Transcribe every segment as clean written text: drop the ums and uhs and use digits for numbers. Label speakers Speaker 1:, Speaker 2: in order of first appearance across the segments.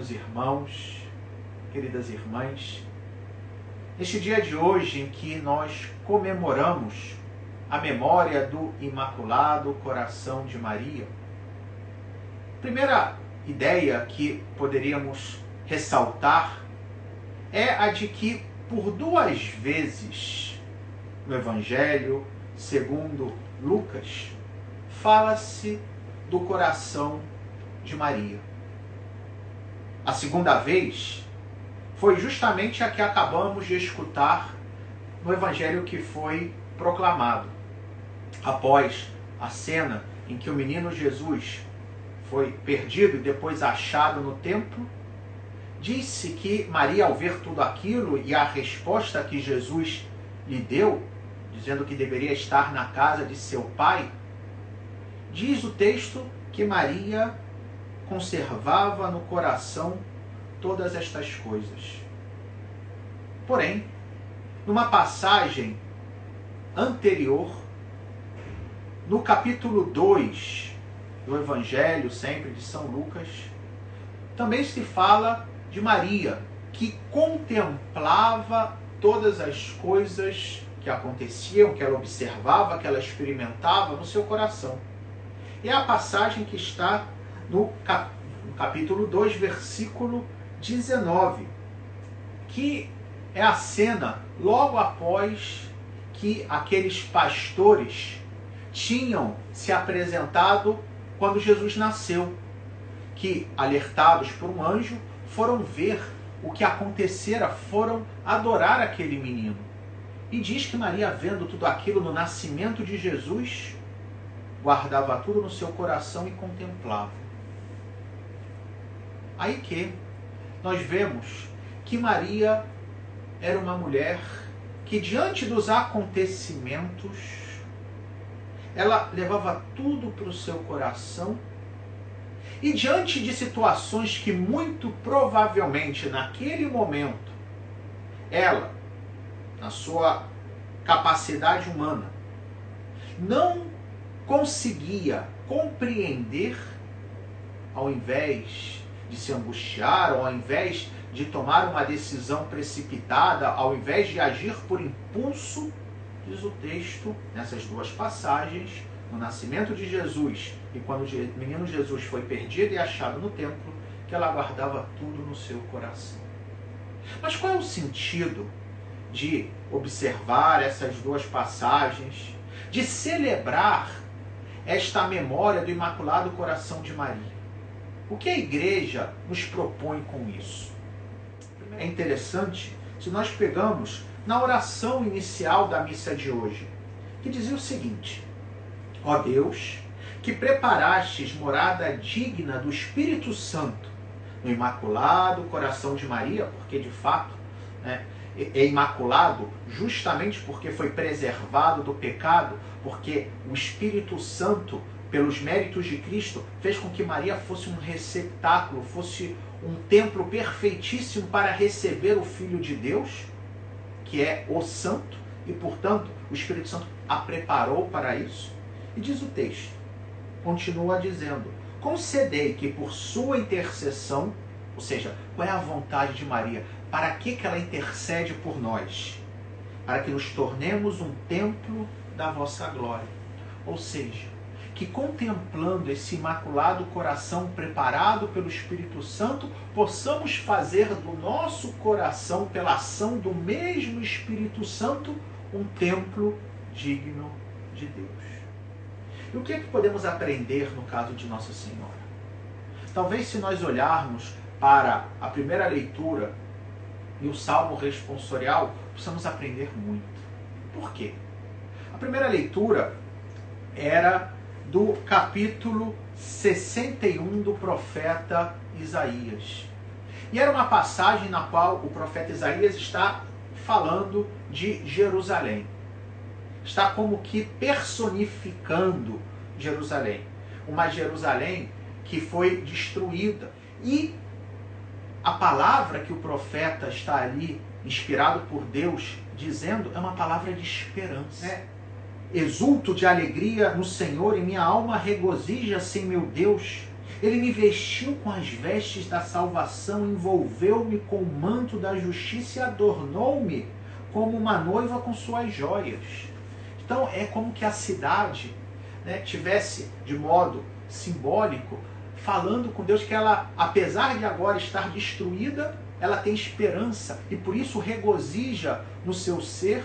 Speaker 1: queridos irmãos, queridas irmãs, neste dia de hoje em que nós comemoramos a memória do Imaculado Coração de Maria, a primeira ideia que poderíamos ressaltar é a de que por duas vezes no Evangelho segundo Lucas fala-se do coração de Maria. A segunda vez foi justamente a que acabamos de escutar no Evangelho que foi proclamado. Após a cena em que o menino Jesus foi perdido e depois achado no templo, disse que Maria, ao ver tudo aquilo e a resposta que Jesus lhe deu, dizendo que deveria estar na casa de seu pai, diz o texto que Maria conservava no coração todas estas coisas. Porém, numa passagem anterior, no capítulo 2 do Evangelho, sempre de São Lucas, também se fala de Maria, que contemplava todas as coisas que aconteciam, que ela observava, que ela experimentava no seu coração. E é a passagem que está no capítulo 2, versículo 19, que é a cena logo após que aqueles pastores tinham se apresentado quando Jesus nasceu, que, alertados por um anjo, foram ver o que acontecera, foram adorar aquele menino. E diz que Maria, vendo tudo aquilo no nascimento de Jesus, guardava tudo no seu coração e contemplava. Aí que nós vemos que Maria era uma mulher que, diante dos acontecimentos, ela levava tudo para o seu coração e, diante de situações que muito provavelmente naquele momento ela, na sua capacidade humana, não conseguia compreender, ao invés de se angustiar, ou ao invés de tomar uma decisão precipitada, ao invés de agir por impulso, diz o texto, nessas duas passagens, no nascimento de Jesus e quando o menino Jesus foi perdido e achado no templo, que ela guardava tudo no seu coração. Mas qual é o sentido de observar essas duas passagens, de celebrar esta memória do Imaculado Coração de Maria? O que a Igreja nos propõe com isso? É interessante se nós pegamos na oração inicial da missa de hoje, que dizia o seguinte: ó Deus, que preparastes morada digna do Espírito Santo no Imaculado Coração de Maria, porque de fato é imaculado justamente porque foi preservado do pecado, porque o Espírito Santo, pelos méritos de Cristo, fez com que Maria fosse um receptáculo, fosse um templo perfeitíssimo para receber o Filho de Deus, que é o Santo, e portanto o Espírito Santo a preparou para isso. E diz o texto, continua dizendo: concedei que por sua intercessão, ou seja, qual é a vontade de Maria? Para que ela intercede por nós? Para que nos tornemos um templo da vossa glória. Ou seja, que contemplando esse Imaculado Coração preparado pelo Espírito Santo, possamos fazer do nosso coração, pela ação do mesmo Espírito Santo, um templo digno de Deus. E o que é que podemos aprender no caso de Nossa Senhora? Talvez, se nós olharmos para a primeira leitura e o Salmo responsorial, possamos aprender muito. Por quê? A primeira leitura era do capítulo 61 do profeta Isaías. E era uma passagem na qual o profeta Isaías está falando de Jerusalém. Está como que personificando Jerusalém. Uma Jerusalém que foi destruída. E a palavra que o profeta está ali, inspirado por Deus, dizendo, é uma palavra de esperança. Exulto de alegria no Senhor e minha alma regozija-se em meu Deus. Ele me vestiu com as vestes da salvação, envolveu-me com o manto da justiça e adornou-me como uma noiva com suas joias. Então é como que a cidade, né, tivesse, de modo simbólico, falando com Deus que ela, apesar de agora estar destruída, ela tem esperança e por isso regozija no seu ser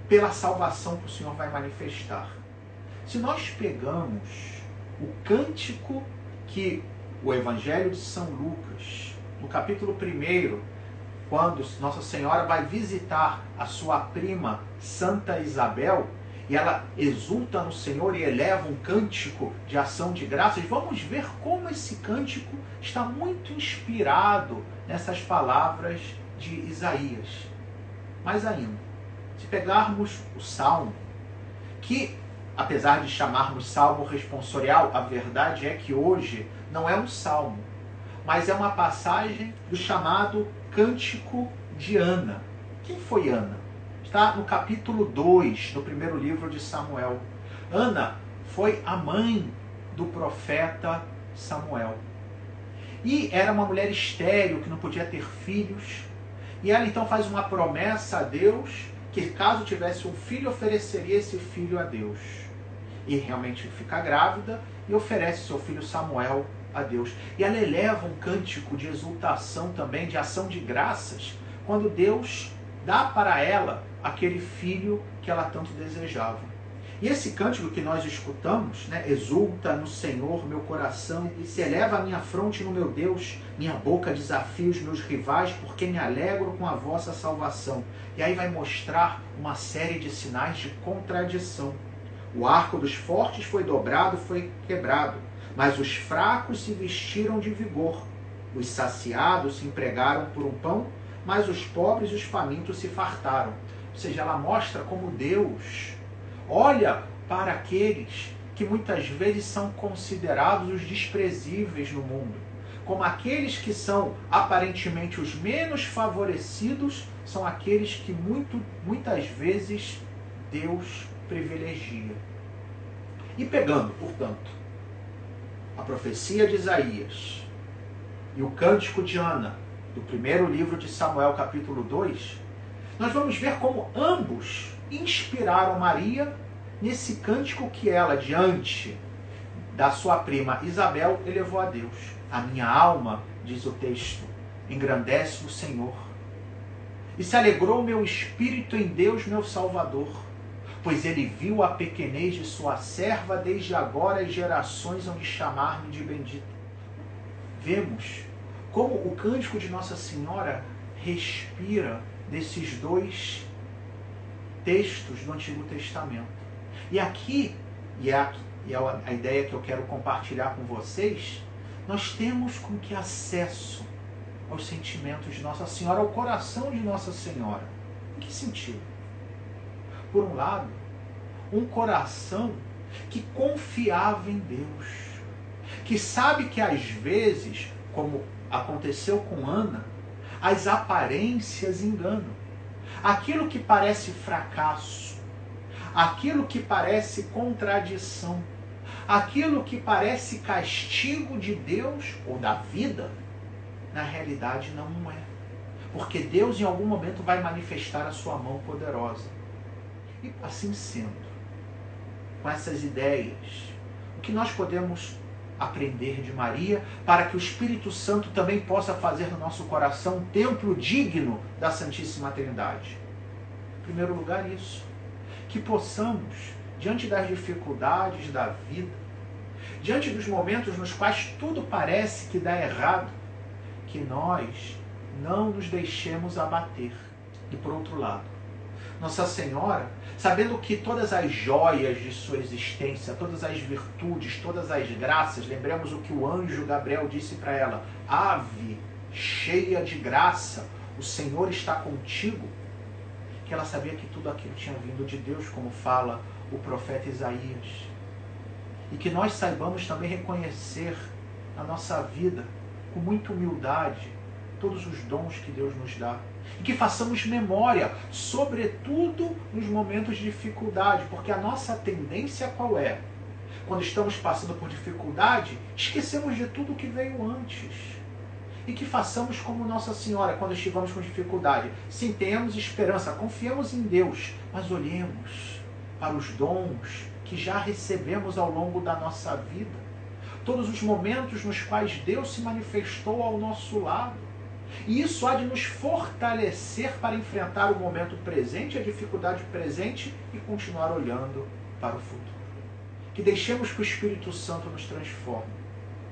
Speaker 1: pela salvação que o Senhor vai manifestar. Se nós pegamos o cântico que o Evangelho de São Lucas, no capítulo 1, quando Nossa Senhora vai visitar a sua prima Santa Isabel, e ela exulta no Senhor e eleva um cântico de ação de graças, vamos ver como esse cântico está muito inspirado nessas palavras de Isaías. Mais ainda, se pegarmos o Salmo, que apesar de chamarmos Salmo responsorial, a verdade é que hoje não é um salmo, mas é uma passagem do chamado Cântico de Ana. Quem foi Ana? Está no capítulo 2 do primeiro livro de Samuel. Ana foi a mãe do profeta Samuel. E era uma mulher estéril, que não podia ter filhos. E ela então faz uma promessa a Deus, que caso tivesse um filho, ofereceria esse filho a Deus. E realmente fica grávida e oferece seu filho Samuel a Deus. E ela eleva um cântico de exultação também, de ação de graças, quando Deus dá para ela aquele filho que ela tanto desejava. E esse cântico que nós escutamos, né, exulta no Senhor meu coração e se eleva a minha fronte no meu Deus, minha boca desafia os meus rivais, porque me alegro com a vossa salvação. E aí vai mostrar uma série de sinais de contradição. O arco dos fortes foi dobrado, foi quebrado, mas os fracos se vestiram de vigor. Os saciados se empregaram por um pão, mas os pobres e os famintos se fartaram. Ou seja, ela mostra como Deus olha para aqueles que muitas vezes são considerados os desprezíveis no mundo. Como aqueles que são aparentemente os menos favorecidos, são aqueles que muitas vezes Deus privilegia. E pegando, portanto, a profecia de Isaías e o cântico de Ana, do primeiro livro de Samuel, capítulo 2, nós vamos ver como ambos inspiraram Maria nesse cântico que ela, diante da sua prima Isabel, elevou a Deus. A minha alma, diz o texto, engrandece o Senhor. E se alegrou meu espírito em Deus, meu Salvador, pois ele viu a pequenez de sua serva, desde agora as gerações hão de chamar-me de bendita. Vemos como o cântico de Nossa Senhora respira desses dois textos do Antigo Testamento. E aqui, e é a ideia que eu quero compartilhar com vocês, nós temos com que acesso aos sentimentos de Nossa Senhora, ao coração de Nossa Senhora. Em que sentido? Por um lado, um coração que confiava em Deus, que sabe que às vezes, como aconteceu com Ana, as aparências enganam. Aquilo que parece fracasso, aquilo que parece contradição, aquilo que parece castigo de Deus ou da vida, na realidade não é. Porque Deus em algum momento vai manifestar a sua mão poderosa. E assim sendo, com essas ideias, o que nós podemos aprender de Maria para que o Espírito Santo também possa fazer no nosso coração um templo digno da Santíssima Trindade? Em primeiro lugar, isso. Que possamos, diante das dificuldades da vida, diante dos momentos nos quais tudo parece que dá errado, que nós não nos deixemos abater. E por outro lado, Nossa Senhora, sabendo que todas as joias de sua existência, todas as virtudes, todas as graças, lembremos o que o anjo Gabriel disse para ela: ave cheia de graça, o Senhor está contigo, que ela sabia que tudo aquilo tinha vindo de Deus, como fala o profeta Isaías. E que nós saibamos também reconhecer na nossa vida, com muita humildade, todos os dons que Deus nos dá. E que façamos memória, sobretudo nos momentos de dificuldade, porque a nossa tendência qual é? quando estamos passando por dificuldade, esquecemos de tudo que veio antes. E que façamos como Nossa Senhora quando estivermos com dificuldade. Sim, tenhamos esperança, confiemos em Deus, mas olhemos para os dons que já recebemos ao longo da nossa vida. Todos os momentos nos quais Deus se manifestou ao nosso lado. E isso há de nos fortalecer para enfrentar o momento presente, a dificuldade presente e continuar olhando para o futuro. Que deixemos que o Espírito Santo nos transforme.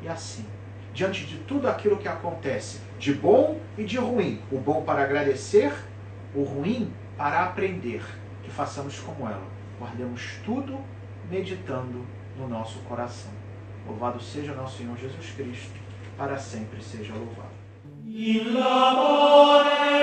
Speaker 1: E assim, diante de tudo aquilo que acontece, de bom e de ruim, o bom para agradecer, o ruim para aprender, que façamos como ela. Guardemos tudo meditando no nosso coração. Louvado seja nosso Senhor Jesus Cristo, para sempre seja louvado. In labore